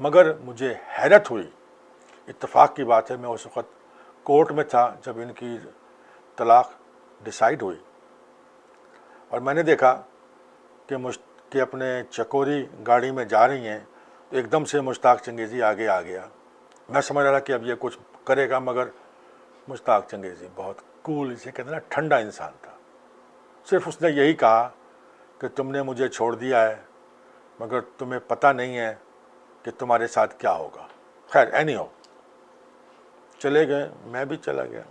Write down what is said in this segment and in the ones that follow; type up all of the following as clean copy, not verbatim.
مگر مجھے حیرت ہوئی، اتفاق کی بات ہے میں اس وقت کورٹ میں تھا جب ان کی طلاق ڈیسائیڈ ہوئی، اور میں نے دیکھا کہ اپنے چکوری گاڑی میں جا رہی ہیں، تو ایک دم سے مشتاق چنگیزی آگے آ گیا. میں سمجھ رہا تھا کہ اب یہ کچھ کرے گا، مگر مشتاق چنگیزی بہت کول، اسے کہتے ہیں نا ٹھنڈا انسان تھا. صرف اس نے یہی کہا کہ تم نے مجھے چھوڑ دیا ہے، مگر تمہیں پتہ نہیں ہے کہ تمہارے ساتھ کیا ہوگا. خیر اینی ہو، چلے گئے، میں بھی چلا گیا.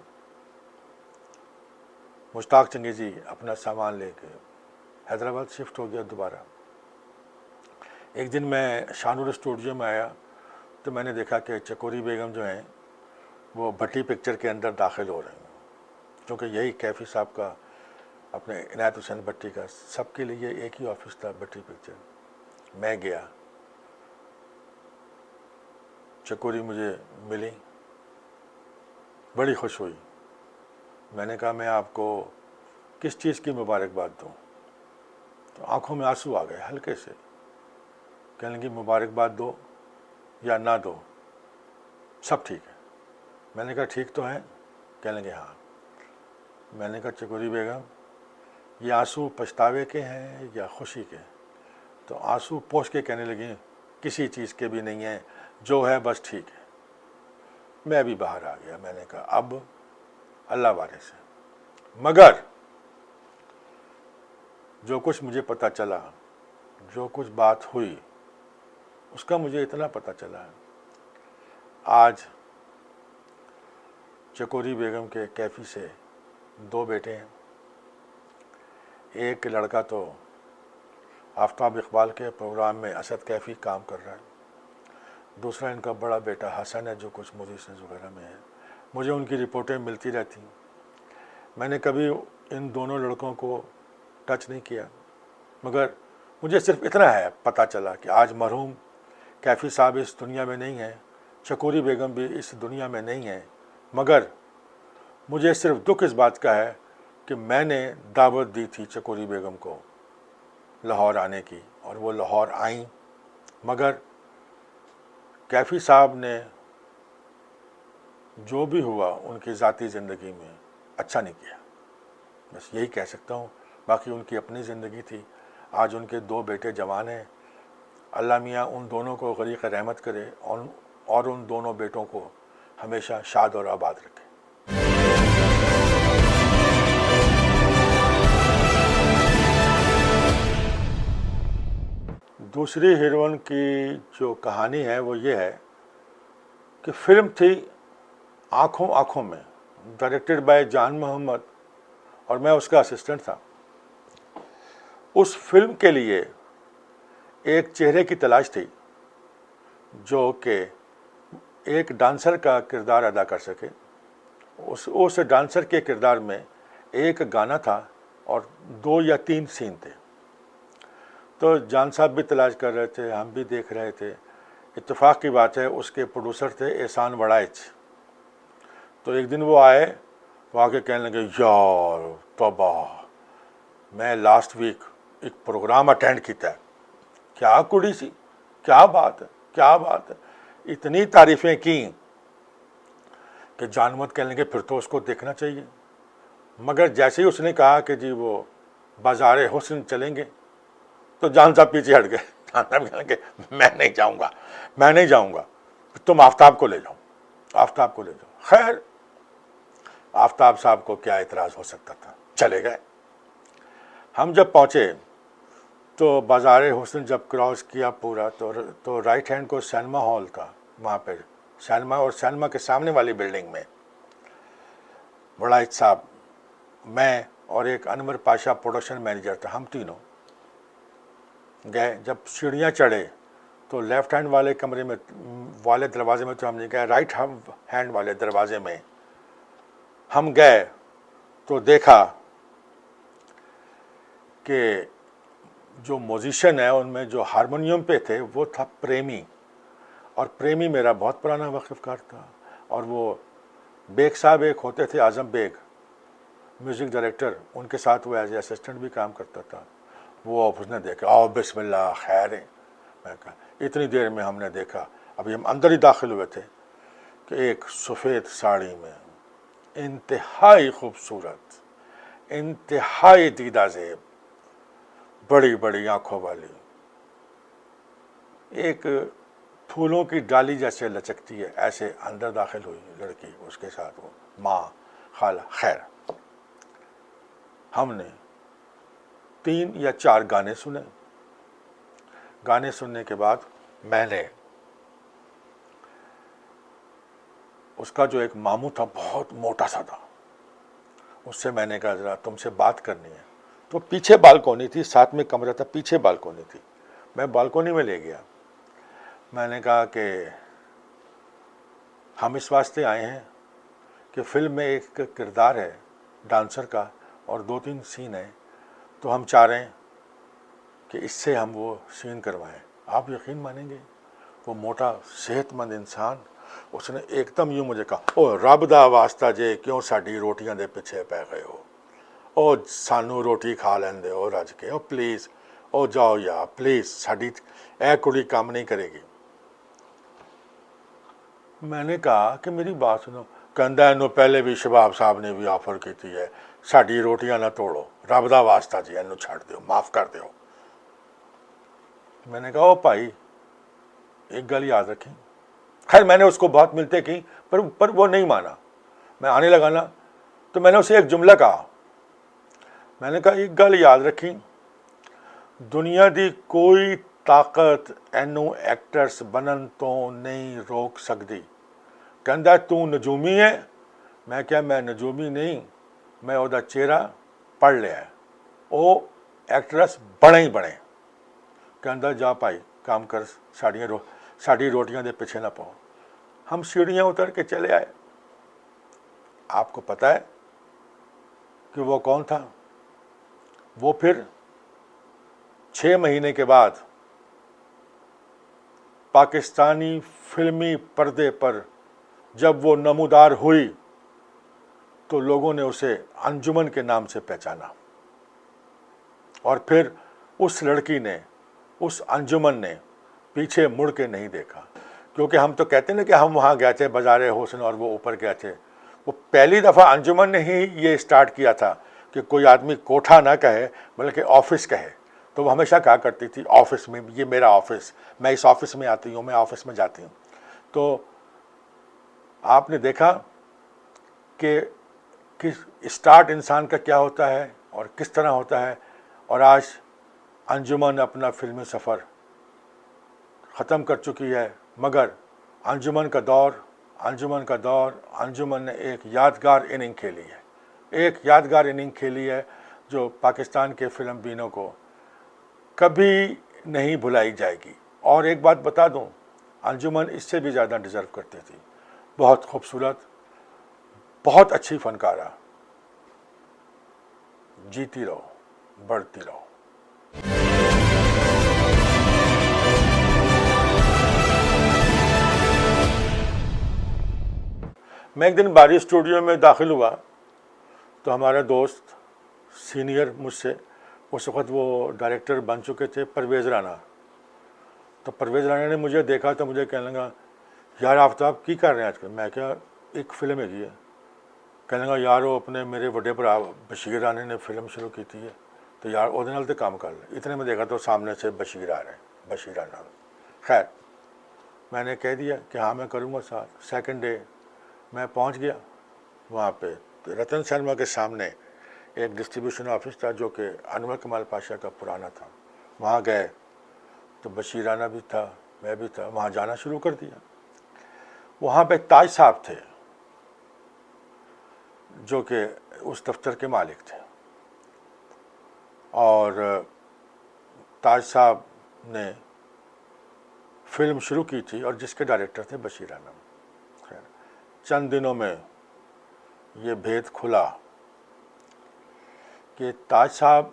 مشتاق چنگیزی اپنا سامان لے کے حیدرآباد شفٹ ہو گیا دوبارہ. ایک دن میں شانور اسٹوڈیو میں آیا تو میں نے دیکھا کہ چکوری بیگم جو ہیں وہ بھٹی پکچر کے اندر داخل ہو رہے ہیں، کیونکہ یہی کیفی صاحب کا، اپنے عنایت حسین بھٹی کا، سب کے لیے ایک ہی آفس تھا بھٹی پکچر. میں گیا، چکوری مجھے ملی، بڑی خوش ہوئی. میں نے کہا میں آپ کو کس چیز کی مبارکباد دوں؟ تو آنکھوں میں آنسو آ گئے ہلکے سے. کہنے لگی مبارکباد دو یا نہ دو، سب ٹھیک ہے. میں نے کہا ٹھیک تو ہے؟ کہنے لگے ہاں. میں نے کہا چکوری بیگم یہ آنسو پچھتاوے کے ہیں یا خوشی کے؟ تو آنسو پوچھ کے کہنے لگی کسی چیز کے بھی نہیں ہیں، جو ہے بس ٹھیک ہے. میں بھی باہر آ گیا. میں نے کہا اب اللہ وارث ہے. مگر جو کچھ مجھے پتہ چلا، جو کچھ بات ہوئی، اس کا مجھے اتنا پتہ چلا ہے. آج چکوری بیگم کے کیفی سے 2 بیٹے ہیں. ایک لڑکا تو آفتاب اقبال کے پروگرام میں اسد کیفی کام کر رہا ہے. دوسرا ان کا بڑا بیٹا حسن ہے جو کچھ موزیشنز وغیرہ میں ہے. مجھے ان کی رپورٹیں ملتی رہتی ہیں. میں نے کبھی ان دونوں لڑکوں کو ٹچ نہیں کیا، مگر مجھے صرف اتنا ہے پتہ چلا کہ آج مرحوم کیفی صاحب اس دنیا میں نہیں ہیں، چکوری بیگم بھی اس دنیا میں نہیں ہیں. مگر مجھے صرف دکھ اس بات کا ہے کہ میں نے دعوت دی تھی چکوری بیگم کو لاہور آنے کی، اور وہ لاہور آئیں، مگر کیفی صاحب نے جو بھی ہوا ان کی ذاتی زندگی میں اچھا نہیں کیا. بس یہی کہہ سکتا ہوں. باقی ان کی اپنی زندگی تھی. آج ان کے 2 بیٹے جوان ہیں. اللہ میاں ان دونوں کو غریق رحمت کرے اور ان دونوں بیٹوں کو ہمیشہ شاد اور آباد رکھے. دوسری ہیروئن کی جو کہانی ہے وہ یہ ہے کہ فلم تھی آنکھوں آنکھوں میں، ڈائریکٹڈ بائی جان محمد، اور میں اس کا اسسٹنٹ تھا. اس فلم کے لیے ایک چہرے کی تلاش تھی جو کہ ایک ڈانسر کا کردار ادا کر سکے. اس ڈانسر کے کردار میں ایک گانا تھا اور 2 یا 3 سین تھے. تو جان صاحب بھی تلاش کر رہے تھے، ہم بھی دیکھ رہے تھے. اتفاق کی بات ہے اس کے پروڈیوسر تھے احسان وڑائچ. تو ایک دن وہ آئے، وہ آ کے کہنے لگے یار توبہ، میں لاسٹ ویک ایک پروگرام اٹینڈ کیتا ہے، کیا کڑی سی، کیا بات ہے، کیا بات ہے. اتنی تعریفیں کیں کہ جانمت کہنے لگے پھر تو اس کو دیکھنا چاہیے. مگر جیسے ہی اس نے کہا کہ جی وہ بازار حسن چلیں گے، تو جان صاحب پیچھے ہٹ گئے. جان صاحب کہنے لگے میں نہیں جاؤں گا، میں نہیں جاؤں گا، تم آفتاب کو لے جاؤ، آفتاب کو لے جاؤ. خیر آفتاب صاحب کو کیا اعتراض ہو سکتا تھا، چلے گئے. ہم جب پہنچے تو بازار حسن جب کراس کیا پورا تو رائٹ ہینڈ کو سینما ہال تھا. وہاں پہ سینما، اور سینما کے سامنے والی بلڈنگ میں وڑائچ صاحب، میں اور ایک انور پاشا پروڈکشن مینیجر تھا، ہم تینوں گئے. جب سیڑھیاں چڑھے تو لیفٹ ہینڈ والے کمرے میں والے دروازے میں تو ہم نہیں گئے، رائٹ ہینڈ والے دروازے میں ہم گئے تو دیکھا کہ جو موزیشین ہے ان میں جو ہارمونیم پہ تھے وہ تھا پریمی. اور پریمی میرا بہت پرانا واقف کار تھا. اور وہ بیگ صاحب ایک ہوتے تھے، اعظم بیگ میوزک ڈائریکٹر، ان کے ساتھ وہ ایز اے اسسٹنٹ بھی کام کرتا تھا. وہ اس نے دیکھا، آؤ بسم اللہ خیر ہے. میں کہا اتنی دیر میں ہم نے دیکھا ابھی ہم اندر ہی داخل ہوئے تھے کہ ایک سفید ساڑی میں انتہائی خوبصورت، انتہائی دیدہ زیب، بڑی بڑی آنکھوں والی، ایک پھولوں کی ڈالی جیسے لچکتی ہے ایسے اندر داخل ہوئی لڑکی، اس کے ساتھ وہ ماں خالہ. خیر، ہم نے 3 یا 4 گانے سنے. گانے سننے کے بعد میں نے اس کا جو ایک ماموں تھا بہت موٹا سا تھا، اس سے میں نے کہا ذرا تم سے بات کرنی ہے. تو پیچھے بالکونی تھی، ساتھ میں کمرہ تھا، پیچھے بالکونی تھی. میں بالکونی میں لے گیا. میں نے کہا کہ ہم اس واسطے آئے ہیں کہ فلم میں ایک کردار ہے ڈانسر کا اور 2-3 سین ہیں، تو ہم چاہ رہے ہیں کہ اس سے ہم وہ سین کروائیں. آپ یقین مانیں گے وہ موٹا صحت مند انسان، اس نے ایک دم یوں مجھے کہا، او رب دا واسطہ جے کیوں ساڈی روٹیاں دے پیچھے پے گئے ہو، او سانو روٹی کھا لین دے او رج کے، او پلیز او جاؤ یا پلیز، ساڈی اے کڑی کام نہیں کرے گی. میں نے کہا کہ میری بات سنو. کہندا اینو پہلے بھی شباب صاحب نے بھی آفر کی ہے، ساڈی روٹیاں نہ توڑو، رب دا واسطہ جی اینو چھڈ دیو، معاف کر دیو. میں نے کہا او بھائی ایک گل یاد رکھیں. خیر میں نے اس کو بہت ملتے کی پر وہ نہیں مانا. میں آنے لگا نا تو میں نے اسے ایک جملہ کہا. میں نے کہا ایک گل یاد رکھیں، دنیا دی کوئی طاقت اینو ایکٹرس بنن تو نہیں روک سکتی. کہندا تو نجومی ہے. میں کیا میں نجومی نہیں، میں وہ چہرہ پڑھ لیا ہے، وہ ایکٹرس بنے ہی بنے. کہندا جا بھائی کام کر، ساڑی روٹیاں دے پیچھے نہ پاؤ. ہم سیڑھیاں اتر کے چلے آئے. آپ کو پتہ ہے کہ وہ کون تھا؟ وہ پھر 6 مہینے کے بعد پاکستانی فلمی پردے پر جب وہ نمودار ہوئی تو لوگوں نے اسے انجمن کے نام سے پہچانا. اور پھر اس لڑکی نے، اس انجمن نے پیچھے مڑ کے نہیں دیکھا. کیونکہ ہم تو کہتے ہیں نا کہ ہم وہاں گئے تھے بازار حسن اور وہ اوپر گئے تھے. وہ پہلی دفعہ انجمن نے ہی یہ اسٹارٹ کیا تھا کہ کوئی آدمی کوٹھا نہ کہے بلکہ آفس کہے. تو وہ ہمیشہ کہا کرتی تھی آفس میں، یہ میرا آفس، میں اس آفس میں آتی ہوں، میں آفس میں جاتی ہوں. تو آپ نے دیکھا کہ اسٹارٹ انسان کا کیا ہوتا ہے اور کس طرح ہوتا ہے. اور آج انجمن اپنا فلمی سفر ختم کر چکی ہے، مگر انجمن کا دور انجمن نے ایک یادگار اننگ کھیلی ہے، ایک یادگار اننگ کھیلی ہے جو پاکستان کے فلم بینوں کو کبھی نہیں بھلائی جائے گی. اور ایک بات بتا دوں، انجمن اس سے بھی زیادہ ڈیزرو کرتی تھی. بہت خوبصورت، بہت اچھی فنکارہ. جیتی رہو، بڑھتی رہو. میں ایک دن باری اسٹوڈیو میں داخل ہوا تو ہمارا دوست سینئر مجھ سے، اس وقت وہ ڈائریکٹر بن چکے تھے، پرویز رانا. تو پرویز رانا نے مجھے دیکھا تو مجھے کہنے لگا یار آفتاب کی کر رہے ہیں آج کل؟ میں کیا ایک فلم ہے ہے. کہنے لگا یار وہ اپنے میرے بڑے برا بشیر رانے نے فلم شروع کی تھی ہے تو یار وہ نال تو کام کر لیں. اتنے میں دیکھا تو سامنے سے بشیر آ رہے ہیں، بشیر رانا. خیر میں نے کہہ دیا کہ ہاں میں کروں گا ساتھ. سیکنڈ ڈے میں پہنچ گیا وہاں پہ. رتن سینما کے سامنے ایک ڈسٹریبیوشن آفس تھا جو کہ انور کمال پاشا کا پرانا تھا. وہاں گئے تو بشیر رانا بھی تھا، میں بھی تھا. وہاں جانا شروع کر دیا. وہاں پہ تاج صاحب تھے جو کہ اس دفتر کے مالک تھے، اور تاج صاحب نے فلم شروع کی تھی اور جس کے ڈائریکٹر تھے بشیر رانا. خیر چند دنوں میں یہ بھید کھلا کہ تاج صاحب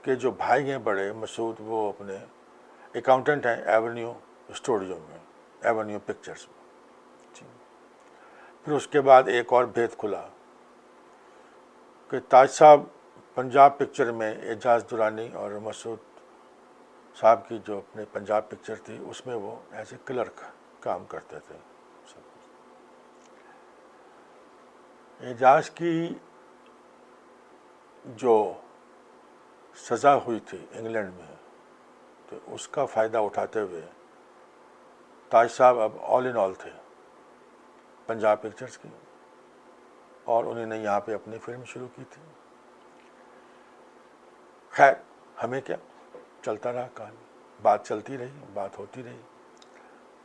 کے جو بھائی ہیں بڑے مسعود، وہ اپنے اکاؤنٹنٹ ہیں ایونیو اسٹوڈیو میں، ایونیو پکچرز میں. پھر اس کے بعد ایک اور بھید کھلا کہ تاج صاحب پنجاب پکچر میں اعجاز درانی اور مسعود صاحب کی جو اپنے پنجاب پکچر تھی اس میں وہ ایز اے کلرک کام کرتے تھے. اعجاز کی جو سزا ہوئی تھی انگلینڈ میں تو اس کا فائدہ اٹھاتے ہوئے تاج صاحب اب آل ان آل تھے پنجاب پکچرز کی, اور انہوں نے یہاں پہ اپنی فلم شروع کی تھی. خیر ہمیں کیا, چلتا رہا کام, بات چلتی رہی, بات ہوتی رہی.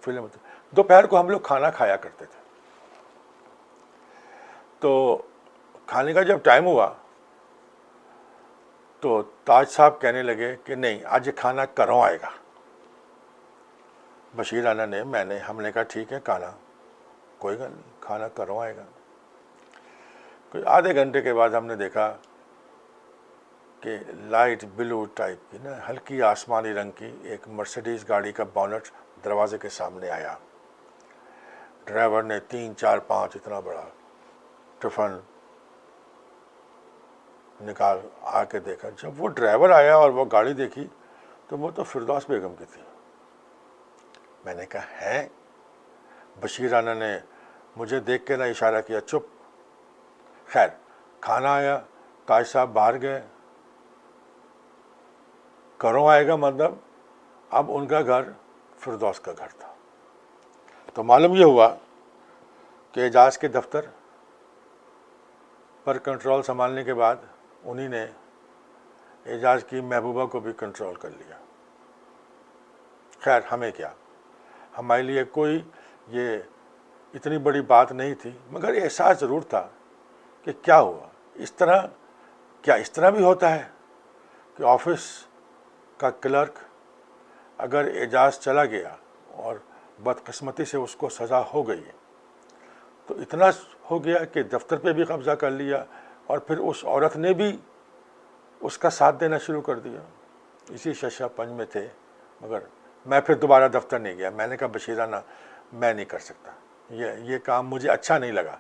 فلم دوپہر کو ہم لوگ کھانا کھایا کرتے تھے, تو کھانے کا جب ٹائم ہوا تو تاج صاحب کہنے لگے کہ نہیں آج یہ کھانا کروں آئے گا. بشیر رانا نے, میں نے, ہم نے کہا ٹھیک ہے کھانا کوئی گل نہیں, کھانا کروں آئے گا. کوئی آدھے گھنٹے کے بعد ہم نے دیکھا کہ لائٹ بلو ٹائپ کی نا, ہلکی آسمانی رنگ کی ایک مرسیڈیز گاڑی کا بونٹ دروازے کے سامنے آیا. ڈرائیور نے 3 4 5 اتنا بڑا ٹفن نکال آ کے دیکھا. جب وہ ڈرائیور آیا اور وہ گاڑی دیکھی تو وہ تو فردوس بیگم کی تھی. میں نے کہا ہے؟ بشیر رانا نے مجھے دیکھ کے نہ اشارہ کیا, چپ. خیر کھانا آیا, تاج صاحب باہر گئے. کروں آئے گا مطلب اب ان کا گھر فردوس کا گھر تھا. تو معلوم یہ ہوا کہ اعجاز کے دفتر پر کنٹرول سنبھالنے کے بعد انہی نے اعجاز کی محبوبہ کو بھی کنٹرول کر لیا. خیر ہمیں کیا, ہمارے لیے کوئی یہ اتنی بڑی بات نہیں تھی, مگر احساس ضرور تھا کہ کیا ہوا, اس طرح کیا اس طرح بھی ہوتا ہے کہ آفس کا کلرک اگر اعجاز چلا گیا اور بدقسمتی سے اس کو سزا ہو گئی تو اتنا ہو گیا کہ دفتر پہ بھی قبضہ کر لیا, اور پھر اس عورت نے بھی اس کا ساتھ دینا شروع کر دیا. اسی ششا پنج میں تھے, مگر میں پھر دوبارہ دفتر نہیں گیا. میں نے کہا بشیر رانا میں نہیں کر سکتا, یہ کام مجھے اچھا نہیں لگا,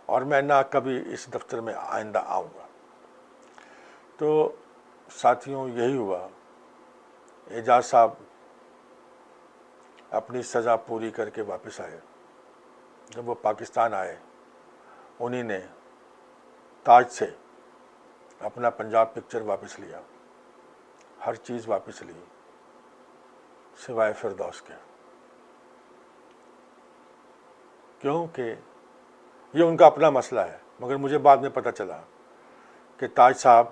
اور میں نہ کبھی اس دفتر میں آئندہ آؤں گا. تو ساتھیوں یہی ہوا. اعجاز صاحب اپنی سزا پوری کر کے واپس آئے. جب وہ پاکستان آئے انہی نے تاج سے اپنا پنجاب پکچر واپس لیا, ہر چیز واپس لی سوائے فردوس کے, کیونکہ یہ ان کا اپنا مسئلہ ہے. مگر مجھے بعد میں پتہ چلا کہ تاج صاحب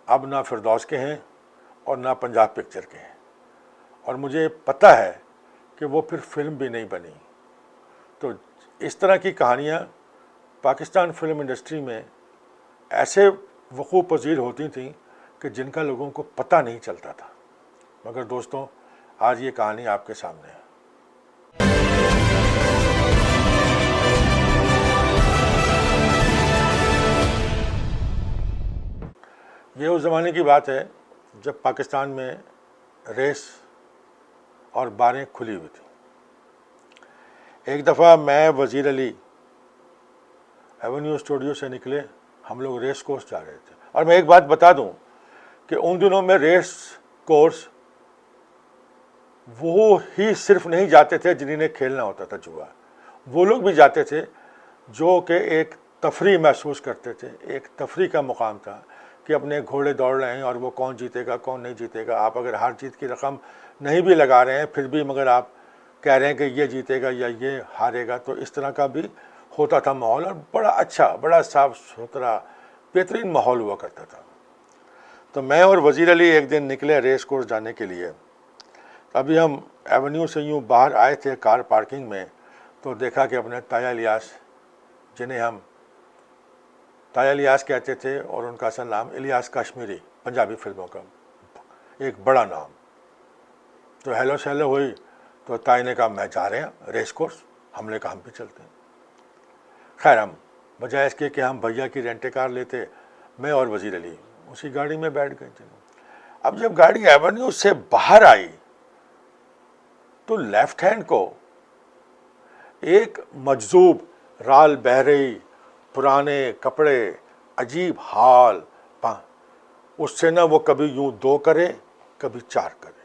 اب نہ فردوس کے ہیں اور نہ پنجاب پکچر کے ہیں, اور مجھے پتہ ہے کہ وہ پھر فلم بھی نہیں بنی. تو اس طرح کی کہانیاں پاکستان فلم انڈسٹری میں ایسے وقوع پذیر ہوتی تھیں کہ جن کا لوگوں کو پتہ نہیں چلتا تھا. مگر دوستوں آج یہ کہانی آپ کے سامنے ہے. یہ اس زمانے کی بات ہے جب پاکستان میں ریس اور باریں کھلی ہوئی تھیں. ایک دفعہ میں وزیر علی ایونیو اسٹوڈیو سے نکلے, ہم لوگ ریس کورس جا رہے تھے. اور میں ایک بات بتا دوں کہ ان دنوں میں ریس کورس وہ ہی صرف نہیں جاتے تھے جنہیں کھیلنا ہوتا تھا جوا, وہ لوگ بھی جاتے تھے جو کہ ایک تفریح محسوس کرتے تھے. ایک تفریح کا مقام تھا کہ اپنے گھوڑے دوڑ رہے ہیں اور وہ کون جیتے گا کون نہیں جیتے گا. آپ اگر ہار جیت کی رقم نہیں بھی لگا رہے ہیں پھر بھی مگر آپ کہہ رہے ہیں کہ یہ جیتے گا یا یہ ہارے گا, تو اس طرح کا بھی ہوتا تھا ماحول, اور بڑا اچھا, بڑا صاف ستھرا, بہترین ماحول ہوا کرتا تھا. تو میں اور وزیر علی ایک دن نکلے ریس کورس جانے کے لیے. ابھی ہم ایونیو سے یوں باہر آئے تھے کار پارکنگ میں, تو دیکھا کہ اپنے تایا الیاس, جنہیں ہم تایا الیاس کہتے تھے اور ان کا اصل نام الیاس کشمیری, پنجابی فلموں کا ایک بڑا نام. تو ہیلو سیلو ہوئی تو تائی نے کہا میں جا رہے ہیں ریس کورس. ہم نے کہا ہم بھی چلتے ہیں. خیر ہم بجائے اس کے کہ ہم بھیا کی رینٹ کار لیتے, میں اور وزیر علی اسی گاڑی میں بیٹھ گئے. اب جب گاڑی ایونیو سے باہر آئی تو لیفٹ ہینڈ کو ایک مجذوب, رال بہرئی, پرانے کپڑے, عجیب حال, اس سے نہ وہ کبھی یوں 2 کرے کبھی 4 کرے,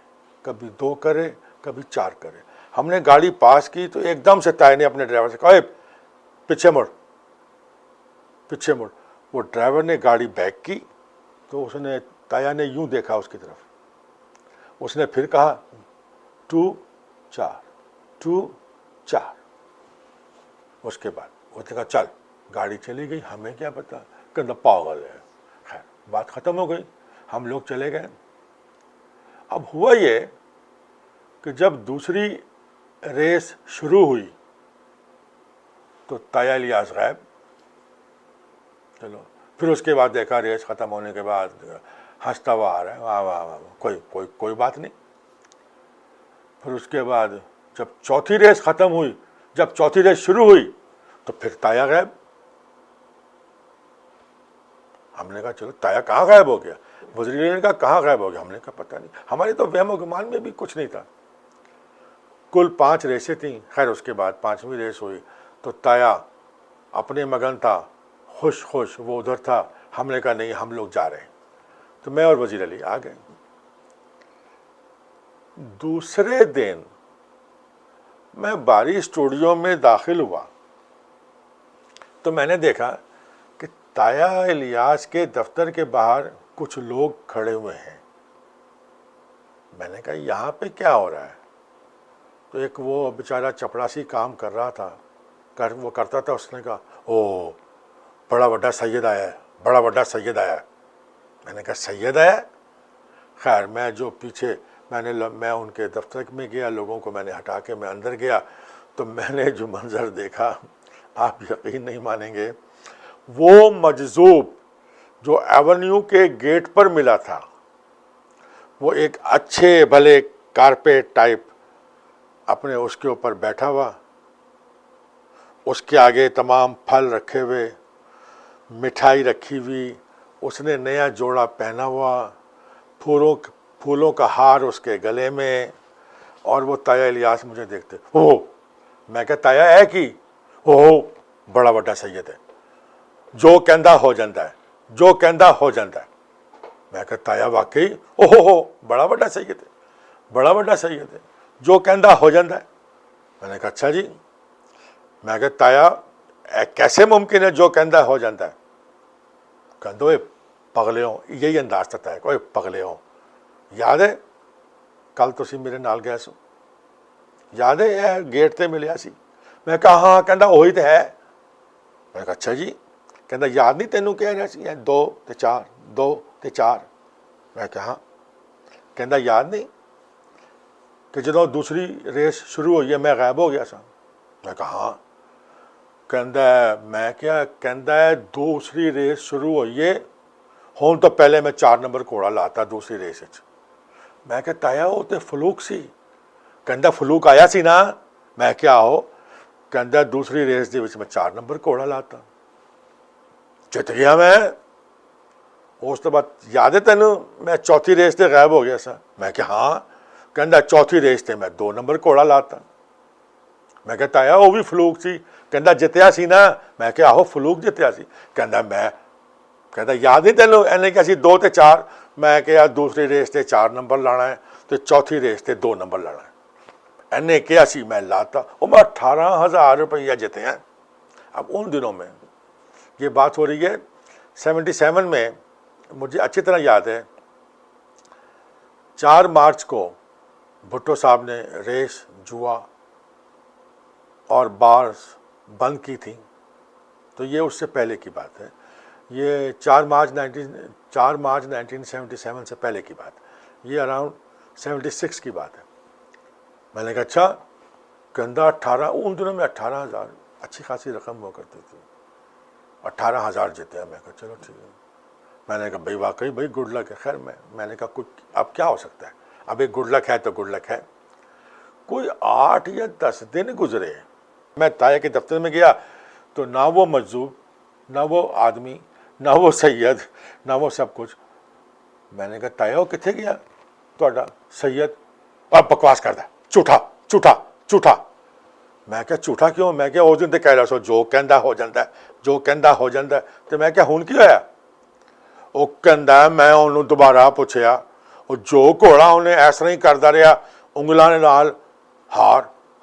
کبھی 2 کرے کبھی 4 کرے. ہم نے گاڑی پاس کی تو ایک دم سے تایا نے اپنے ڈرائیور سے کہا اے پیچھے مڑ پیچھے مڑ. وہ ڈرائیور نے گاڑی بیک کی تو اس نے تایا نے یوں دیکھا اس کی طرف. اس نے پھر کہا 2 4 2 4. اس کے بعد وہ نے کہا چل. گاڑی چلی گئی. ہمیں کیا پتا کہ پاگل ہے. خیر بات ختم ہو گئی. ہم لوگ چلے گئے. اب ہوا یہ کہ جب دوسری ریس شروع ہوئی تو تایا الیاس غائب. چلو پھر اس کے بعد دیکھا ریس ختم ہونے کے بعد ہنستا ہوا آ رہا ہے, واہ واہ واہ, کوئی بات نہیں. پھر اس کے بعد جب چوتھی ریس ختم ہوئی, جب چوتھی ریس شروع ہوئی تو پھر تایا غائب. ہم نے کہا چلو تایا کہاں غائب ہو گیا؟ وزیر نے کہا کہاں غائب ہو گیا؟ ہم نے کہا پتہ نہیں. ہمارے تو وہم و گمان میں بھی کچھ نہیں تھا. کل 5 ریسیں تھیں. خیر اس کے بعد 5ویں ریس ہوئی تو تایا اپنے مگن تھا, خوش, وہ ادھر تھا. ہم نے کہا نہیں ہم لوگ جا رہے ہیں. تو میں اور وزیر علی آ گئے. دوسرے دن میں باری اسٹوڈیو میں داخل ہوا تو میں نے دیکھا کہ تایا الیاس کے دفتر کے باہر کچھ لوگ کھڑے ہوئے ہیں. میں نے کہا یہاں پہ کیا ہو رہا ہے؟ تو ایک وہ بیچارہ چپڑاسی کام کر رہا تھا, وہ کرتا تھا. اس نے کہا او بڑا بڑا سید آیا ہے, بڑا بڑا سید آیا ہے. میں نے کہا سید آیا؟ خیر میں جو پیچھے میں ان کے دفتر میں گیا, لوگوں کو میں نے ہٹا کے میں اندر گیا تو میں نے جو منظر دیکھا آپ یقین نہیں مانیں گے. وہ مجذوب جو ایونیو کے گیٹ پر ملا تھا وہ ایک اچھے بھلے کارپیٹ ٹائپ اپنے اس کے اوپر بیٹھا ہوا, اس کے آگے تمام پھل رکھے ہوئے, مٹھائی رکھی ہوئی, اس نے نیا جوڑا پہنا ہوا, پھولوں کا ہار اس کے گلے میں, اور وہ تایا الیاس مجھے دیکھتے او. میں کہ تایا ہے کی او بڑا بڑا سید ہے, جو کہندا ہو جاندہ ہے, جو کہندا ہو جاندہ ہے. میں کہ تایا واقعی او بڑا بڑا سید ہے, بڑا بڑا سید ہے, جو کہندا ہو جاندہ ہے. میں نے کہا اچھا جی. میں کہ تایا کیسے ممکن ہے جو کہندا ہو جاندہ ہے؟ کہندو پگلے ہوں, یہی انداز تھا ہے کوئی پگلے ہوں. یاد ہے کل تسی میرے نال گئے سو, یاد ہے گیٹ تے ملیا سی؟ میں کہا ہاں. کہندا وہی تو ہے. میں کہا اچھا جی. کہندا یاد نہیں تینوں کہہ رہا سی 2 تے 4 2 تے 4. میں کہا ہاں. کہندا یاد نہیں کہ جدوں دوسری ریس شروع ہوئی ہے میں غائب ہو گیا سا؟ میں کہا ہاں. کہندا میں کیا کہندا ہے دوسری ریس شروع ہوئی ہے ہون تو پہلے میں 4 نمبر گھوڑا لاتا دوسری ریس وچ. میں کہ تایا وہ تے فلوک سی. کہندا فلوک آیا سی نا. میں کیا ہو؟ کہندا دوسری ریس دے وچ میں 4 نمبر گھوڑا لاتا, جت گیا میں. اس تو بعد یاد ہے تینوں میں چوتھی ریس تے غائب ہو گیا سا؟ میں کہ ہاں. کہندا چوتھی ریس تے میں 2 نمبر گھوڑا لاتا. میں کہتا آیا وہ بھی فلوک سی. کہندا جتیا سی نا. میں کہ آہو فلوک جتیا سی. کہندا یاد نہیں تینوں اینے کہ سی 2 تے 4. میں کہ دوسری ریس تے 4 نمبر لانا ہے تو چوتھی ریس تے 2 نمبر لانا ہے. اینے کیا سی میں لاتا. وہ میں 18,000 روپیہ جتے ہیں. اب ان دنوں میں یہ بات ہو رہی ہے 77 میں. مجھے اچھی طرح یاد ہے 4 مارچ کو بھٹو صاحب نے ریس, جوا اور بارز بند کی تھیں. تو یہ اس سے پہلے کی بات ہے. یہ 4 مارچ 1977 سے پہلے کی بات. یہ اراؤنڈ 76 کی بات ہے. میں نے کہا اچھا. کہندا 18 ان دنوں میں 18,000 اچھی خاصی رقم ہوا کرتی تھی. 18,000 جیتے ہیں. میں کہا چلو ٹھیک ہے. میں نے کہا بھائی واقعی بھائی گڈ لک ہے. خیر میں نے کہا کچھ اب کیا ہو سکتا ہے, اب ایک گڈ لک ہے تو گڈ لک ہے. کوئی 8 یا 10 دن گزرے. میں تایا کے دفتر میں گیا تو نہ وہ مجذوب, نہ وہ آدمی, نہ وہ سید, نہ وہ سب کچھ. میں نے کہا تایا وہ کتنے گیا تہاڈا سید؟ اب بکواس کردا, جھوٹا جھوٹا جھوٹا. میں کہا جھوٹا کیوں؟ میں کہا اس دن تے کہہ رہا سو جو کہندا ہو جاندا ہے, جو کہندا ہو جاندا ہے. تو میں کہا ہن کی ہویا؟ وہ کہندا میں انہوں دوبارہ پوچھیا, وہ جو گھوڑا انہیں اس طرح ہی کردا رہا انگلاں نال ہار,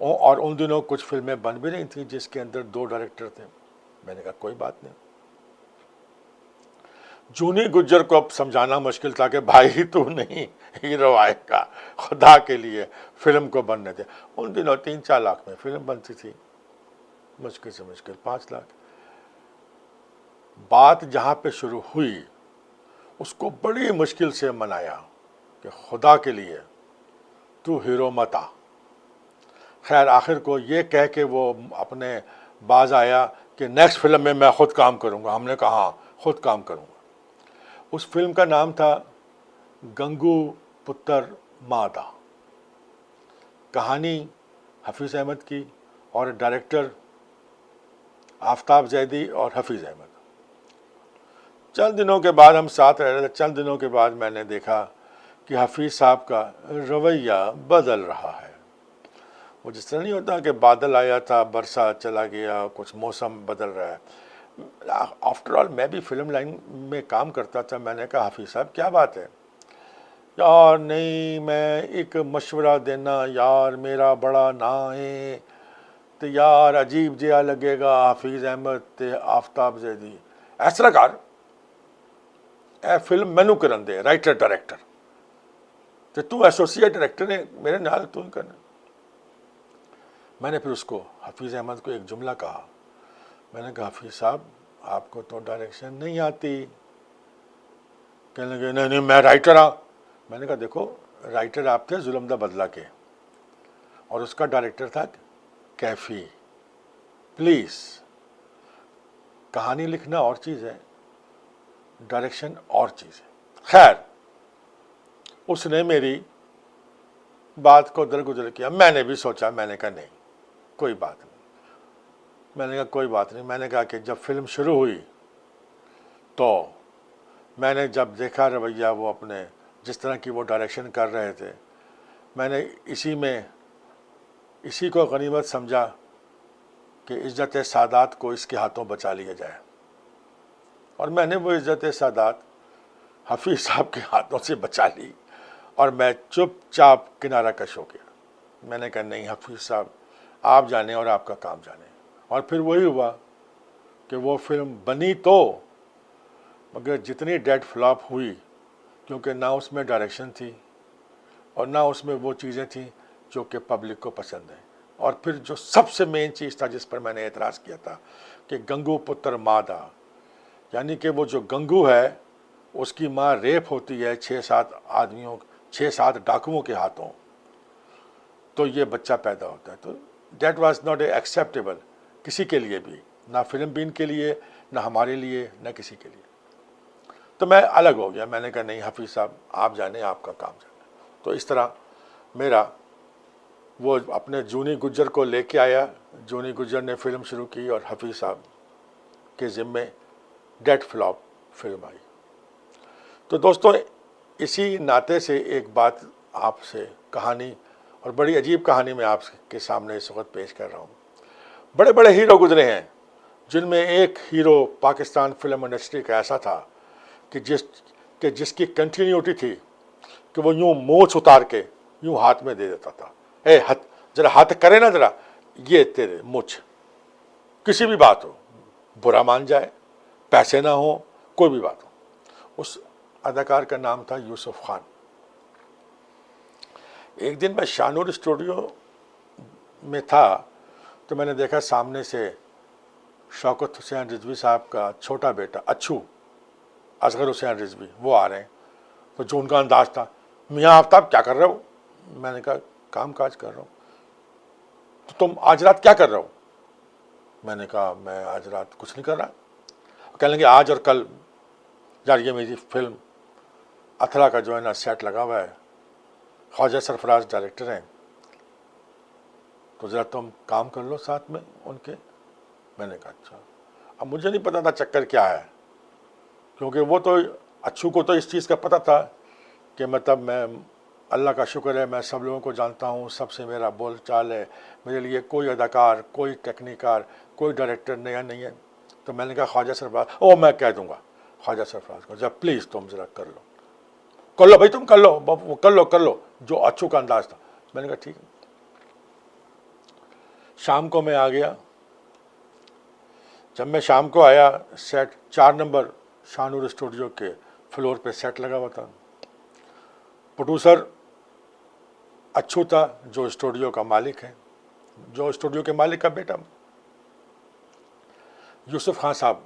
اور ان دنوں کچھ فلمیں بن بھی نہیں تھیں جس کے اندر 2 ڈائریکٹر تھے. میں نے کہا کوئی بات نہیں. جونی گجر کو اب سمجھانا مشکل تھا کہ بھائی تو نہیں ہیرو آئے گا, خدا کے لیے فلم کو بننے دے. ان دنوں 3-4 لاکھ میں فلم بنتی تھی, مشکل سے مشکل 5 لاکھ. بات جہاں پہ شروع ہوئی اس کو بڑی مشکل سے منایا کہ خدا کے لیے تو ہیرو مت آ. خیر آخر کو یہ کہہ کے وہ اپنے باز آیا کہ نیکسٹ فلم میں میں خود کام کروں گا. ہم نے کہا ہاں خود کام کروں گا. اس فلم کا نام تھا گنگو پتر مادا. کہانی حفیظ احمد کی اور ڈائریکٹر آفتاب زیدی اور حفیظ احمد. چند دنوں کے بعد ہم ساتھ رہ رہے تھے. چند دنوں کے بعد میں نے دیکھا کہ حفیظ صاحب کا رویہ بدل رہا ہے. وہ جس طرح نہیں ہوتا کہ بادل آیا تھا برسا چلا گیا, کچھ موسم بدل رہا ہے. آفٹر آل میں بھی فلم لائن میں کام کرتا تھا. میں نے کہا حفیظ صاحب کیا بات ہے یار, نہیں میں ایک مشورہ دینا یار, میرا بڑا نا ہے تو یار عجیب جہا لگے گا حفیظ احمد تے آفتاب زیدی اس طرح کر اے فلم مینو کرن دے رائٹر ڈائریکٹر تے تو ایسوسیٹ ڈائریکٹر ہے میرے نال تو ہی کرنا. میں نے پھر اس کو حفیظ احمد کو ایک جملہ کہا. میں نے کہا حفیظ صاحب آپ کو تو ڈائریکشن نہیں آتی. کہنے لگے نہیں میں رائٹر ہوں. میں نے کہا دیکھو رائٹر آپ تھے ظلم دا بدلہ کے اور اس کا ڈائریکٹر تھا کیفی. پلیز کہانی لکھنا اور چیز ہے, ڈائریکشن اور چیز ہے. خیر اس نے میری بات کو درگزر کیا. میں نے بھی سوچا, میں نے کہا نہیں کوئی بات نہیں. میں نے کہا کوئی بات نہیں. میں نے کہا کہ جب فلم شروع ہوئی تو میں نے جب دیکھا رویہ وہ اپنے جس طرح کی وہ ڈائریکشن کر رہے تھے, میں نے اسی کو غنیمت سمجھا کہ عزت سادات کو اس کے ہاتھوں بچا لیا جائے. اور میں نے وہ عزت سادات حفیظ صاحب کے ہاتھوں سے بچا لی اور میں چپ چاپ کنارہ کش ہو گیا. میں نے کہا نہیں حفیظ صاحب آپ جانیں اور آپ کا کام جانیں. اور پھر وہی ہوا کہ وہ فلم بنی تو مگر جتنی ڈیڈ فلاپ ہوئی کیونکہ نہ اس میں ڈائریکشن تھی اور نہ اس میں وہ چیزیں تھیں جو کہ پبلک کو پسند ہیں. اور پھر جو سب سے مین چیز تھا جس پر میں نے اعتراض کیا تھا کہ گنگو پتر مادا, یعنی کہ وہ جو گنگو ہے اس کی ماں ریپ ہوتی ہے 6-7 ڈاکوؤں کے ہاتھوں, تو یہ بچہ پیدا ہوتا ہے. تو that was not a acceptable کسی کے لیے بھی, نہ فلم بین کے لیے, نہ ہمارے لیے, نہ کسی کے لیے. تو میں الگ ہو گیا. میں نے کہا نہیں حفیظ صاحب آپ جانیں آپ کا کام جانیں. تو اس طرح میرا وہ اپنے جونی گجر کو لے کے آیا. جونی گجر نے فلم شروع کی اور حفیظ صاحب کے ذمے ڈیڈ فلاپ فلم آئی. تو دوستوں اسی ناطے سے ایک بات آپ سے کہانی اور بڑی عجیب کہانی میں آپ کے سامنے اس وقت پیش کر رہا ہوں. بڑے بڑے ہیرو گزرے ہیں جن میں ایک ہیرو پاکستان فلم انڈسٹری کا ایسا تھا کہ جس کی کنٹینیوٹی تھی کہ وہ یوں مونچھ اتار کے یوں ہاتھ میں دے دیتا تھا. اے ذرا ہاتھ کرے نا, ذرا یہ تیرے مونچھ, کسی بھی بات ہو, برا مان جائے, پیسے نہ ہوں, کوئی بھی بات ہو. اس اداکار کا نام تھا یوسف خان. ایک دن میں شانور اسٹوڈیو میں تھا تو میں نے دیکھا سامنے سے شوکت حسین رضوی صاحب کا چھوٹا بیٹا اچھو, اصغر حسین رضوی, وہ آ رہے ہیں. تو جو ان کا انداز تھا, میاں آفتاب کیا کر رہے ہو؟ میں نے کہا کام کاج کر رہا ہوں. تو تم آج رات کیا کر رہے ہو؟ میں نے کہا میں آج رات کچھ نہیں کر رہا. کہنے لگے آج اور کل یار یہ میری فلم اتھرا کا جو ہے نا سیٹ لگا ہوا ہے, خواجہ سرفراز ڈائریکٹر ہیں, تو ذرا تم کام کر لو ساتھ میں ان کے. میں نے کہا اچھا. اب مجھے نہیں پتا تھا چکر کیا ہے, کیونکہ وہ تو اچھو کو تو اس چیز کا پتہ تھا کہ مطلب میں اللہ کا شکر ہے میں سب لوگوں کو جانتا ہوں, سب سے میرا بول چال ہے, میرے لیے کوئی اداکار, کوئی ٹیکنیکار, کوئی ڈائریکٹر نیا نہیں ہے. تو میں نے کہا خواجہ سرفراز, میں کہہ دوں گا خواجہ سرفراز کو, جب پلیز تم ذرا کر لو بھائی, تم کر لو جو اچھو کا انداز تھا. میں نے کہا ٹھیک ہے. شام کو میں آ گیا. جب میں شام کو آیا, سیٹ 4 نمبر شاہنور اسٹوڈیو کے فلور پہ سیٹ لگا ہوا تھا. پروڈیوسر اچھو تھا, جو اسٹوڈیو کا مالک ہے, جو اسٹوڈیو کے مالک کا بیٹا. یوسف خان صاحب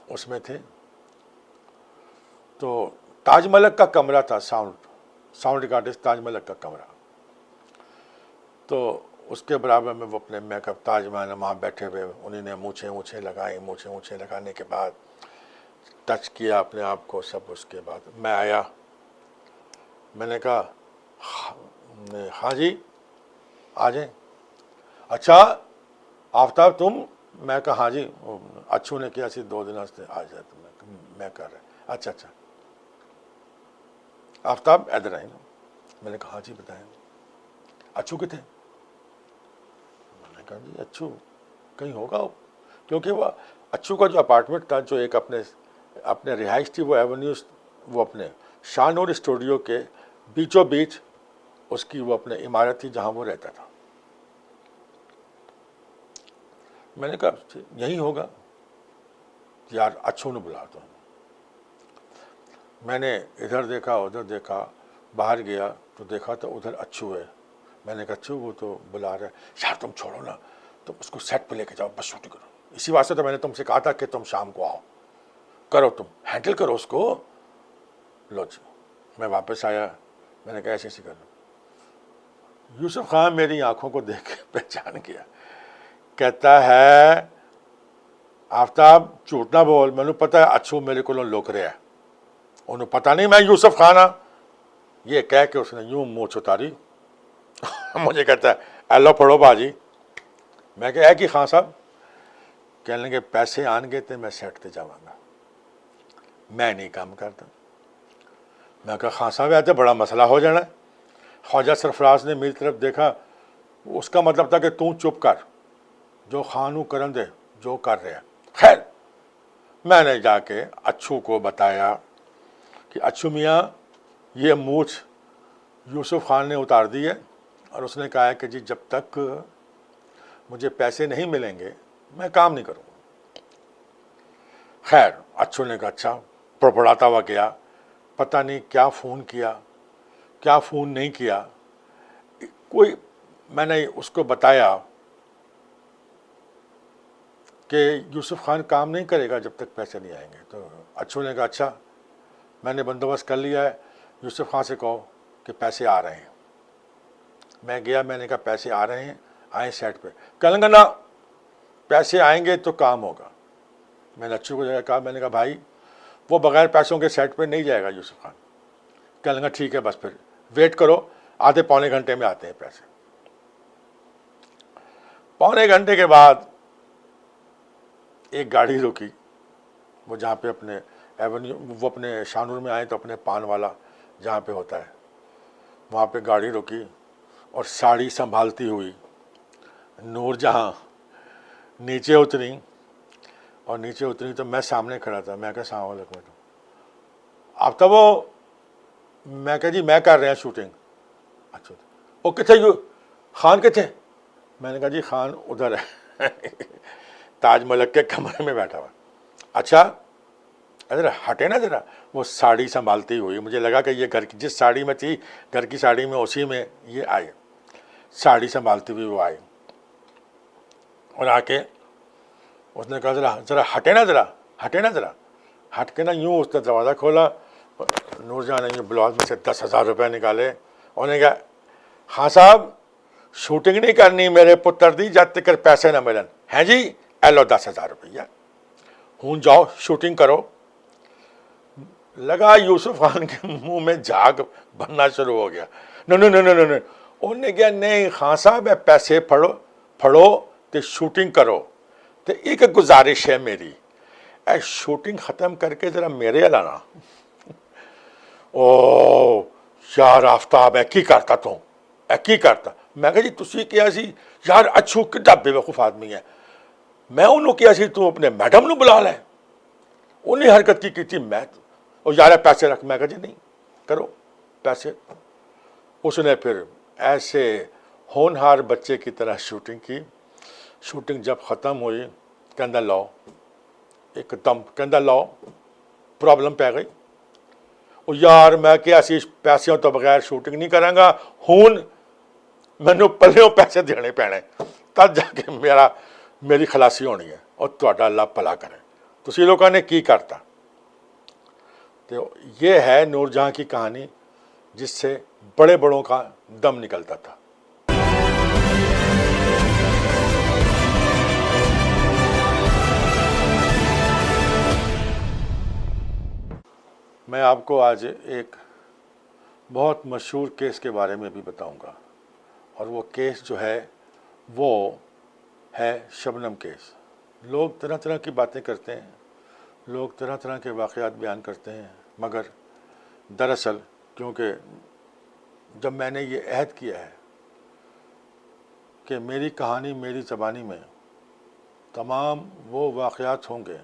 اس میں تھے. تو تاج ملک کا کمرہ تھا, ساؤنڈ ریکارڈسٹ تاج ملک کا کمرہ. تو اس کے برابر میں وہ اپنے میک اپ تاج محل وہاں بیٹھے ہوئے, انہیں نے مونچھیں لگائیں. مونچھیں لگانے کے بعد ٹچ کیا اپنے آپ کو سب. اس کے بعد میں آیا, میں نے کہا ہاں جی آ جائیں. اچھا آفتاب تم؟ میں کہا ہاں جی. اچھو نے کیا سی 2 دن سے آ جائے. تو میں کر رہا. اچھا آفتاب ادھر آئے نا. میں نے کہا ہاں جی بتائیں. اچھو کتنے؟ میں نے کہا جی اچھو کہیں ہوگا, کیونکہ وہ اچھو کا جو اپارٹمنٹ تھا, جو ایک اپنے رہائش تھی, وہ ایونیوز, وہ اپنے شاہنور اسٹوڈیو کے بیچوں بیچ اس کی وہ اپنے عمارت تھی جہاں وہ رہتا تھا. میں نے کہا یہی ہوگا یار, اچھو نے بلا. تو میں نے ادھر دیکھا ادھر دیکھا, باہر گیا تو دیکھا تو ادھر اچھو ہے. میں نے کہا اچھو وہ تو بلا رہا ہے. یار تم چھوڑو نا, تم اس کو سیٹ پہ لے کے جاؤ, بس شوٹنگ کرو. اسی واسطے تو میں نے تم سے کہا تھا کہ تم شام کو آؤ, کرو, تم ہینڈل کرو اس کو. لو جی. میں واپس آیا, میں نے کہا ایسے کر لو. یوسف خان میری آنکھوں کو دیکھ کے پہچان گیا. کہتا ہے آفتاب جھوٹ نہ بول, مینوں پتا ہے اچھو میرے کو لوک رہا ہے, انہوں پتہ نہیں میں یوسف خان ہاں. یہ کہہ کے اس نے یوں مونچھ اتاری. مجھے کہتا ہے ایلو پڑھو باجی. میں کہ ہے کہ خان صاحب؟ کہنے لگے پیسے آن گے تو میں سیٹ تے جاواں گا, میں نہیں کام کرتا. میں کہا خان صاحب ایسے بڑا مسئلہ ہو جانا ہے. خواجہ سرفراز نے میری طرف دیکھا, اس کا مطلب تھا کہ تم چپ کر, جو خانو کرن دے جو کر رہے ہیں. خیر میں نے جا کے اچھو کو بتایا کہ اچھو میاں یہ مونچھ یوسف خان نے اتار دی ہے, اور اس نے کہا ہے کہ جی جب تک مجھے پیسے نہیں ملیں گے میں کام نہیں کروں گا. خیر اچھو نے کہا اچھا. پڑپڑاتا ہوا گیا, پتہ نہیں کیا فون کیا کیا فون نہیں کیا. کوئی میں نے اس کو بتایا کہ یوسف خان کام نہیں کرے گا جب تک پیسے نہیں آئیں گے. تو اچھو نے کہا اچھا میں نے بندوبست کر لیا ہے, یوسف خان سے کہو کہ پیسے آ رہے ہیں. میں گیا, میں نے کہا پیسے آ رہے ہیں, آئیں سیٹ پہ. کہنے لگا نا پیسے آئیں گے تو کام ہوگا. میں نے اچھو کو کہا, میں نے کہا بھائی وہ بغیر پیسوں کے سیٹ پہ نہیں جائے گا یوسف خان. کہنے لگا ٹھیک ہے بس پھر ویٹ کرو, آدھے پونے گھنٹے میں آتے ہیں پیسے. پونے گھنٹے کے بعد ایک گاڑی رکی, وہ جہاں پہ اپنے ایونیو, وہ اپنے شاہنور میں آئے تو اپنے پان والا جہاں پہ ہوتا ہے وہاں پہ گاڑی رکی, اور ساڑی سنبھالتی ہوئی نور جہاں نیچے اتری. اور نیچے اتری تو میں سامنے کھڑا تھا. میں کہا السلام علیکم. آپ تو وہ, میں کہا جی میں کر رہے ہیں شوٹنگ. اچھا وہ کتنے خان کتنے؟ میں نے کہا جی خان ادھر ہے, تاج ملک کے کمرے میں بیٹھا ہوا. اچھا ذرا ہٹے نا ذرا. وہ ساڑی سنبھالتی ہوئی, مجھے لگا کہ یہ گھر کی جس ساڑی میں تھی, گھر کی ساڑی میں, اسی میں یہ آئی. ساڑی سنبھالتی ہوئی وہ آئی, اور آ کے اس نے کہا ذرا ہٹے نا ذرا, ہٹے نا ذرا. ہٹ کے نا یوں اس نے دروازہ کھولا. نور جہاں نے بلاؤز میں سے 10,000 روپے نکالے. انہوں نے کہا ہاں صاحب شوٹنگ نہیں کرنی میرے پتر دی جب تک پیسے نہ ملن. ہیں جی اے لو 10,000 روپیہ, ہوں جاؤ شوٹنگ کرو. لگا یوسف خان کے منہ میں جھاگ بننا شروع ہو گیا. انہوں نے کہا نہیں خان صاحب پیسے پھڑو تو شوٹنگ کرو. تو ایک گزارش ہے میری, اے شوٹنگ ختم کر کے ذرا میرے لانا. او یار آفتاب کی کرتا تم, کی کرتا. میں کہا جی تسی کیا سی یار, اچھو کڈا بے وقوف آدمی ہے. میں انہوں کیا سی تو اپنے میڈم نو بلا لے, انہیں حرکت کی تھی. میں اور یار پیسے رکھ. میں کہا جی نہیں کرو پیسے. اس نے پھر ایسے ہونہار بچے کی طرح شوٹنگ کی, ਸ਼ੂਟਿੰਗ ਜਦ ਖਤਮ ਹੋਈ ਕਹਿੰਦਾ ਲਓ ਇੱਕਦਮ ਕਹਿੰਦਾ ਲਓ ਪ੍ਰੋਬਲਮ ਪੈ ਗਈ। ਉਹ ਯਾਰ ਮੈਂ ਕਿਹਾ ਸੀ ਪੈਸਿਆਂ ਤੋਂ ਬਗੈਰ ਸ਼ੂਟਿੰਗ ਨਹੀਂ ਕਰਾਂਗਾ, ਹੁਣ ਮੈਨੂੰ ਪੱਲਿਓਂ ਪੈਸੇ ਦੇਣੇ ਪੈਣੇ, ਤਦ ਜਾ ਕੇ ਮੇਰੀ ਖਲਾਸੀ ਹੋਣੀ ਹੈ। اور ਤੁਹਾਡਾ اللہ ਭਲਾ کرے। ਤੁਸੀਂ ਲੋਕਾਂ نے کی کرتا؟ تو یہ ہے نور جہاں کی کہانی جس سے بڑے بڑوں کا دم نکلتا تھا۔ میں آپ کو آج ایک بہت مشہور کیس کے بارے میں بھی بتاؤں گا، اور وہ کیس جو ہے وہ ہے شبنم کیس۔ لوگ طرح طرح کی باتیں کرتے ہیں، لوگ طرح طرح کے واقعات بیان کرتے ہیں، مگر دراصل کیونکہ جب میں نے یہ عہد کیا ہے کہ میری کہانی میری زبانی میں تمام وہ واقعات ہوں گے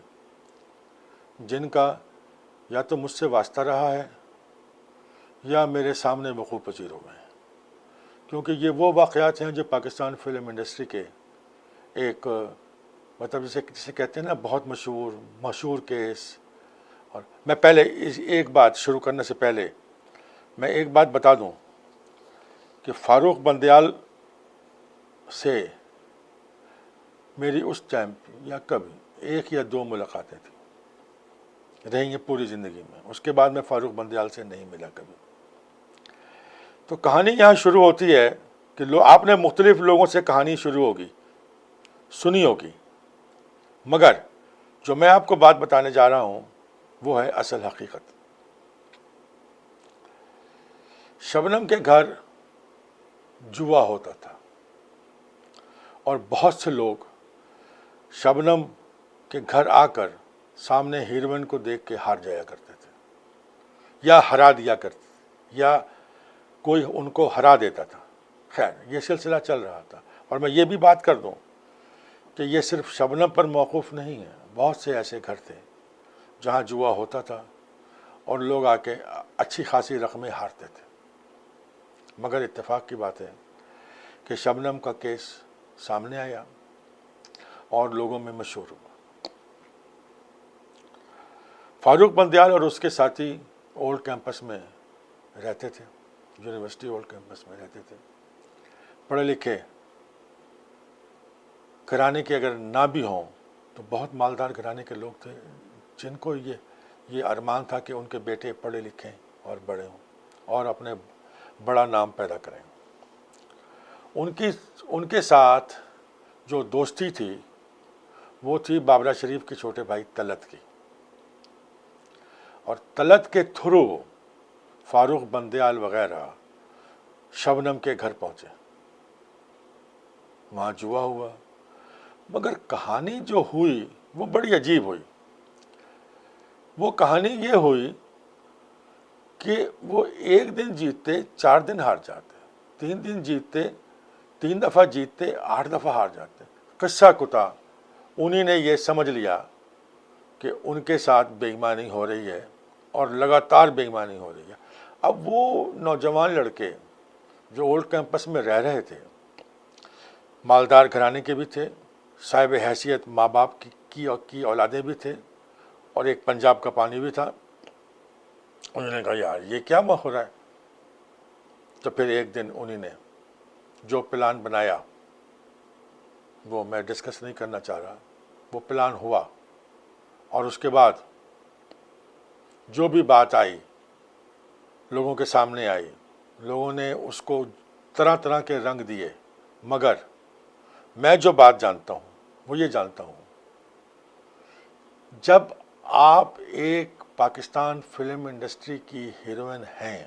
جن کا یا تو مجھ سے واسطہ رہا ہے یا میرے سامنے وقوع پذیر ہو گئے ہیں، کیونکہ یہ وہ واقعات ہیں جو پاکستان فلم انڈسٹری کے ایک مطلب جسے کہتے ہیں نا بہت مشہور کیس۔ اور میں پہلے ایک بات شروع کرنے سے پہلے میں ایک بات بتا دوں کہ فاروق بندیال سے میری اس ٹائم یا کبھی ایک یا دو ملاقاتیں تھیں رہی ہیں پوری زندگی میں، اس کے بعد میں فاروق بندیال سے نہیں ملا کبھی۔ تو کہانی یہاں شروع ہوتی ہے کہ آپ نے مختلف لوگوں سے کہانی شروع ہوگی سنی ہوگی، مگر جو میں آپ کو بات بتانے جا رہا ہوں وہ ہے اصل حقیقت۔ شبنم کے گھر جوا ہوتا تھا، اور بہت سے لوگ شبنم کے گھر آ کر سامنے ہیروئن کو دیکھ کے ہار جایا کرتے تھے، یا ہرا دیا کرتے، یا کوئی ان کو ہرا دیتا تھا۔ خیر یہ سلسلہ چل رہا تھا، اور میں یہ بھی بات کر دوں کہ یہ صرف شبنم پر موقوف نہیں ہے، بہت سے ایسے گھر تھے جہاں جوا ہوتا تھا اور لوگ آ کے اچھی خاصی رقمیں ہارتے تھے، مگر اتفاق کی بات ہے کہ شبنم کا کیس سامنے آیا اور لوگوں میں مشہور ہوا۔ فاروق بندیال اور اس کے ساتھی اولڈ کیمپس میں رہتے تھے، یونیورسٹی اولڈ کیمپس میں رہتے تھے، پڑھے لکھے گھرانے کے اگر نہ بھی ہوں تو بہت مالدار گھرانے کے لوگ تھے، جن کو یہ ارمان تھا کہ ان کے بیٹے پڑھے لکھیں اور بڑے ہوں اور اپنے بڑا نام پیدا کریں۔ ان کے ساتھ جو دوستی تھی وہ تھی بابرا شریف کے چھوٹے بھائی طلعت کی، اور طلعت کے تھرو فاروق بندیال وغیرہ شبنم کے گھر پہنچے، وہاں جوا ہوا، مگر کہانی جو ہوئی وہ بڑی عجیب ہوئی۔ وہ کہانی یہ ہوئی کہ وہ ایک دن جیتتے 4 دن ہار جاتے، 3 دن جیتتے 3 دفعہ جیتتے 8 دفعہ ہار جاتے۔ قصہ کتا انہی نے یہ سمجھ لیا کہ ان کے ساتھ بے ایمانی ہو رہی ہے، اور لگاتار بے ایمانی ہو رہی ہے۔ اب وہ نوجوان لڑکے جو اولڈ کیمپس میں رہ رہے تھے، مالدار گھرانے کے بھی تھے، صاحب حیثیت ماں باپ کی اولادیں بھی تھے، اور ایک پنجاب کا پانی بھی تھا۔ انہوں نے کہا یار یہ کیا ہو رہا ہے؟ تو پھر ایک دن انہوں نے جو پلان بنایا وہ میں ڈسکس نہیں کرنا چاہ رہا، وہ پلان ہوا، اور اس کے بعد جو بھی بات آئی لوگوں کے سامنے آئی، لوگوں نے اس کو طرح طرح کے رنگ دیے، مگر میں جو بات جانتا ہوں وہ یہ جانتا ہوں، جب آپ ایک پاکستان فلم انڈسٹری کی ہیروئن ہیں،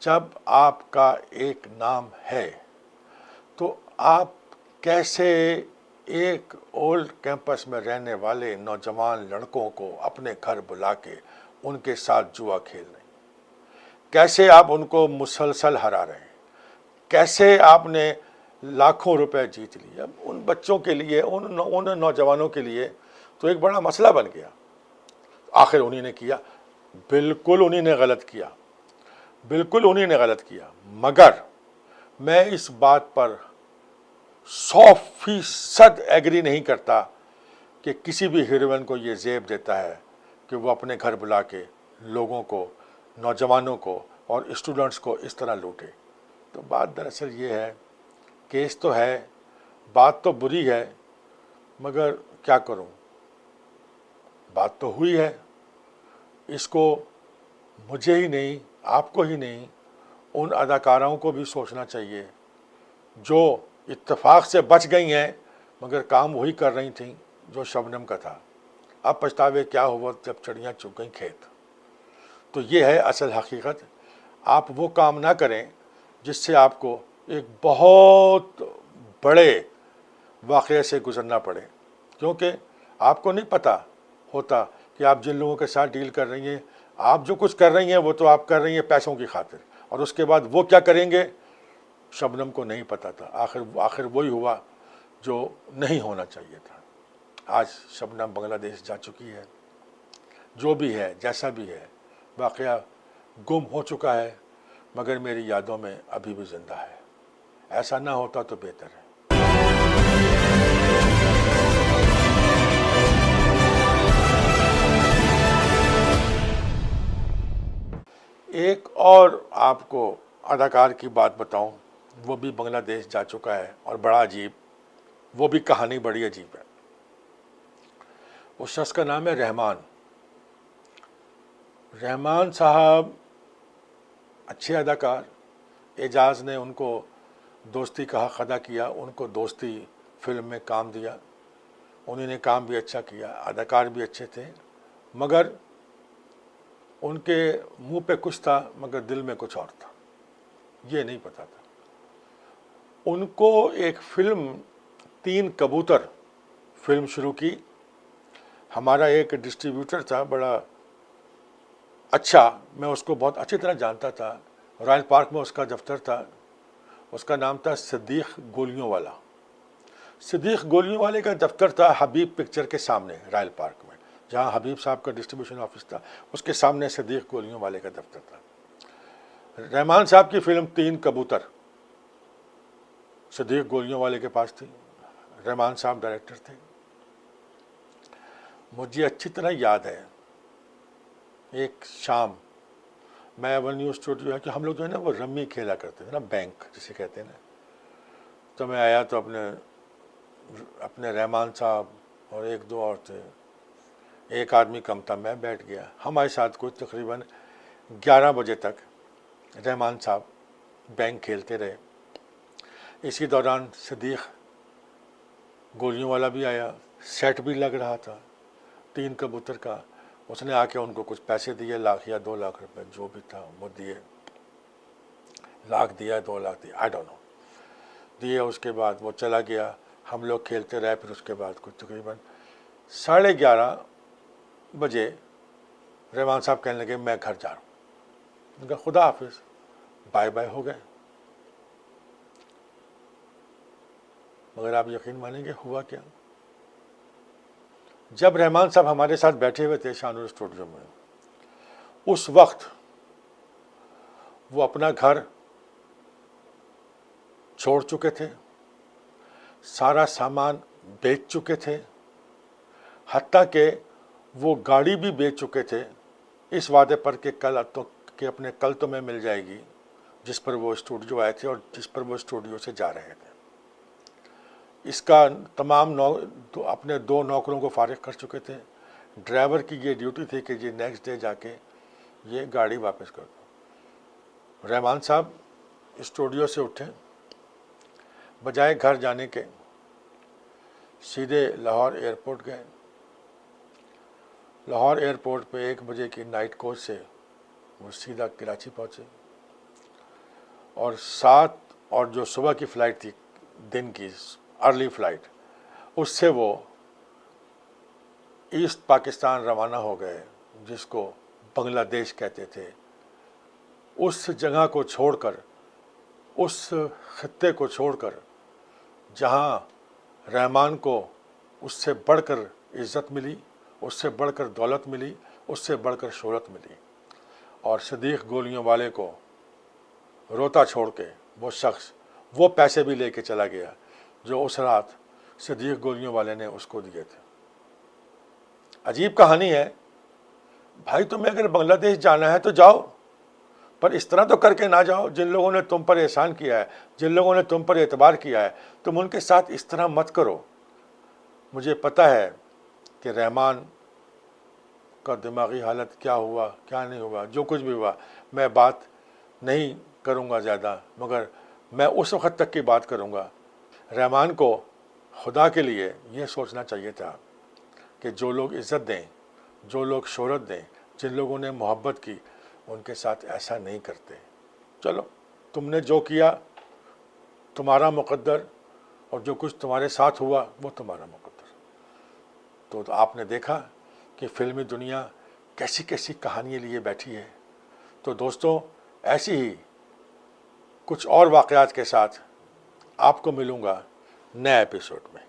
جب آپ کا ایک نام ہے، تو آپ کیسے ایک اولڈ کیمپس میں رہنے والے نوجوان لڑکوں کو اپنے گھر بلا کے ان کے ساتھ جوا کھیل رہے ہیں؟ کیسے آپ ان کو مسلسل ہرا رہے ہیں؟ کیسے آپ نے لاکھوں روپے جیت لیے؟ اب ان بچوں کے لیے، ان نوجوانوں کے لیے تو ایک بڑا مسئلہ بن گیا۔ آخر انہی نے کیا، بالکل انہی نے غلط کیا، بالکل انہی نے غلط کیا، مگر میں اس بات پر 100% ایگری نہیں کرتا کہ کسی بھی ہیروئن کو یہ زیب دیتا ہے کہ وہ اپنے گھر بلا کے لوگوں کو، نوجوانوں کو اور اسٹوڈنٹس کو اس طرح لوٹے۔ تو بات دراصل یہ ہے، کیس تو ہے، بات تو بری ہے، مگر کیا کروں، بات تو ہوئی ہے۔ اس کو مجھے ہی نہیں، آپ کو ہی نہیں، ان اداکاراؤں کو بھی سوچنا چاہیے جو اتفاق سے بچ گئی ہیں، مگر کام وہی کر رہی تھیں جو شبنم کا تھا۔ اب پچھتاوے کیا ہوا جب چڑیاں چگ گئیں کھیت۔ تو یہ ہے اصل حقیقت۔ آپ وہ کام نہ کریں جس سے آپ کو ایک بہت بڑے واقعے سے گزرنا پڑے، کیونکہ آپ کو نہیں پتہ ہوتا کہ آپ جن لوگوں کے ساتھ ڈیل کر رہی ہیں، آپ جو کچھ کر رہی ہیں وہ تو آپ کر رہی ہیں پیسوں کی خاطر، اور اس کے بعد وہ کیا کریں گے شبنم کو نہیں پتہ تھا۔ آخر وہی ہوا جو نہیں ہونا چاہیے تھا۔ آج شبنم بنگلہ دیش جا چکی ہے، جو بھی ہے جیسا بھی ہے، واقعہ گم ہو چکا ہے، مگر میری یادوں میں ابھی بھی زندہ ہے۔ ایسا نہ ہوتا تو بہتر ہے۔ ایک اور آپ کو اداکار کی بات بتاؤں، وہ بھی بنگلہ دیش جا چکا ہے اور بڑا عجیب، وہ بھی کہانی بڑی عجیب ہے۔ اس شخص کا نام ہے رحمان۔ رحمان صاحب اچھے اداکار، اعجاز نے ان کو دوستی کا حق ادا کیا، ان کو دوستی فلم میں کام دیا، انہوں نے کام بھی اچھا کیا، اداکار بھی اچھے تھے، مگر ان کے منہ پہ کچھ تھا مگر دل میں کچھ اور تھا، یہ نہیں پتا تھا۔ ان کو ایک فلم 3 کبوتر فلم شروع کی۔ ہمارا ایک ڈسٹریبیوٹر تھا بڑا اچھا، میں اس کو بہت اچھی طرح جانتا تھا، رائل پارک میں اس کا دفتر تھا، اس کا نام تھا صدیق گولیوں والا۔ صدیق گولیوں والے کا دفتر تھا حبیب پکچر کے سامنے رائل پارک میں، جہاں حبیب صاحب کا ڈسٹریبیوشن آفس تھا، اس کے سامنے صدیق گولیوں والے کا دفتر تھا۔ رحمان صاحب کی فلم 3 کبوتر صدیق گولیوں والے کے پاس تھی، رحمان صاحب ڈائریکٹر تھے۔ مجھے اچھی طرح یاد ہے، ایک شام میں ایونیو اسٹوڈیو ہے کہ ہم لوگ جو ہے نا وہ رمی کھیلا کرتے تھے نا، بینک جسے کہتے ہیں نا، تو میں آیا تو اپنے رحمان صاحب اور 1-2 اور تھے، ایک آدمی کم تھا، میں بیٹھ گیا، ہمارے ساتھ کوئی تقریباً 11 بجے تک رحمان صاحب بینک کھیلتے رہے۔ اسی دوران صدیق گولیوں والا بھی آیا، سیٹ بھی لگ رہا تھا 3 کبوتر کا، اس نے آ کے ان کو کچھ پیسے دیے، 1 لاکھ یا 2 لاکھ روپے جو بھی تھا وہ دیے، 1 لاکھ دیا 2 لاکھ دیا، آئی ڈونٹ نو، دیے۔ اس کے بعد وہ چلا گیا، ہم لوگ کھیلتے رہے۔ پھر اس کے بعد کچھ تقریباً 11:30 بجے رحمان صاحب کہنے لگے میں گھر جا رہا ہوں۔ ان کا خدا حافظ، بائے بائے ہو گئے۔ مگر آپ یقین مانیں گے ہوا کیا؟ جب رحمان صاحب ہمارے ساتھ بیٹھے ہوئے تھے شانور اسٹوڈیو میں، اس وقت وہ اپنا گھر چھوڑ چکے تھے، سارا سامان بیچ چکے تھے، حتیٰ کہ وہ گاڑی بھی بیچ چکے تھے اس وعدے پر کہ اپنے کل تو میں مل جائے گی، جس پر وہ اسٹوڈیو آئے تھے اور جس پر وہ اسٹوڈیو سے جا رہے تھے۔ اس کا تمام اپنے 2 نوکروں کو فارغ کر چکے تھے۔ ڈرائیور کی یہ ڈیوٹی تھی کہ یہ نیکسٹ ڈے جا کے یہ گاڑی واپس کر دو۔ رحمان صاحب اسٹوڈیو سے اٹھے، بجائے گھر جانے کے سیدھے لاہور ایئرپورٹ گئے۔ لاہور ایئرپورٹ پہ 1 بجے کی نائٹ کوچ سے وہ سیدھا کراچی پہنچے، اور 7 اور جو صبح کی فلائٹ تھی دن کی ارلی فلائٹ، اس سے وہ ایسٹ پاکستان روانہ ہو گئے، جس کو بنگلہ دیش کہتے تھے۔ اس جگہ کو چھوڑ کر، اس خطے کو چھوڑ کر، جہاں رحمان کو اس سے بڑھ کر عزت ملی، اس سے بڑھ کر دولت ملی، اس سے بڑھ کر شہرت ملی، اور صدیق گولیوں والے کو روتا چھوڑ کے وہ شخص وہ پیسے بھی لے کے چلا گیا جو اس رات صدیق گولیوں والے نے اس کو دیے تھے۔ عجیب کہانی ہے بھائی، تمہیں اگر بنگلہ دیش جانا ہے تو جاؤ، پر اس طرح تو کر کے نہ جاؤ۔ جن لوگوں نے تم پر احسان کیا ہے، جن لوگوں نے تم پر اعتبار کیا ہے، تم ان کے ساتھ اس طرح مت کرو۔ مجھے پتہ ہے کہ رحمان کا دماغی حالت کیا ہوا کیا نہیں ہوا، جو کچھ بھی ہوا میں بات نہیں کروں گا زیادہ، مگر میں اس وقت تک کی بات کروں گا۔ رحمان کو خدا کے لیے یہ سوچنا چاہیے تھا کہ جو لوگ عزت دیں، جو لوگ شہرت دیں، جن لوگوں نے محبت کی، ان کے ساتھ ایسا نہیں کرتے۔ چلو، تم نے جو کیا تمہارا مقدر، اور جو کچھ تمہارے ساتھ ہوا وہ تمہارا مقدر۔ تو آپ نے دیکھا کہ فلمی دنیا کیسی کیسی کہانیاں لیے بیٹھی ہے۔ تو دوستوں، ایسی ہی کچھ اور واقعات کے ساتھ آپ کو ملوں گا نئے ایپیسوڈ میں۔